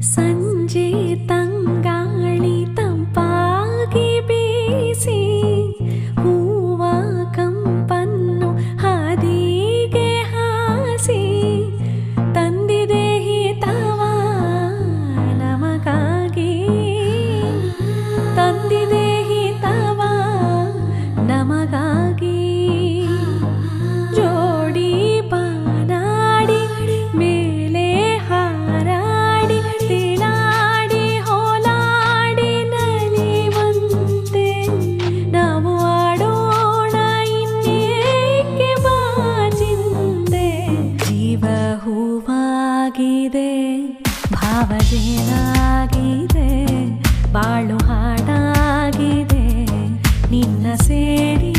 ಸಂಜೆ ತಂಗಾಳಿ ತಂಪಾಗಿ ಬೀಸಿ ಹೂವ ಕಂಪನ್ನು ಹಾದಿಗೆ ಹಾಸಿ ತಂದಿದೆ ಹಿತವ ನಮಗಾಗಿ ತಂದಿದೆ ಹಿತವ ನಮಗಾಗಿ ಜೋಡಿ ಬಾನಾಡಿ ಮೇಲೆ ಹಾರಾಡಿ ತಿಳಾಡಿ ಹೋಲಾಡಿ ನಲಿವಂತೆ ನಾವು ಆಡೋಣ ಇನ್ನೇಕೆ ಬಾಚಿಂದೆ ಜೀವ ಹೂವಾಗಿದೆ ಭಾವಜೇನಾಗಿದೆ ಬಾಳು ಹಾಡಾಗಿದೆ ನಿನ್ನ ಸೇರಿ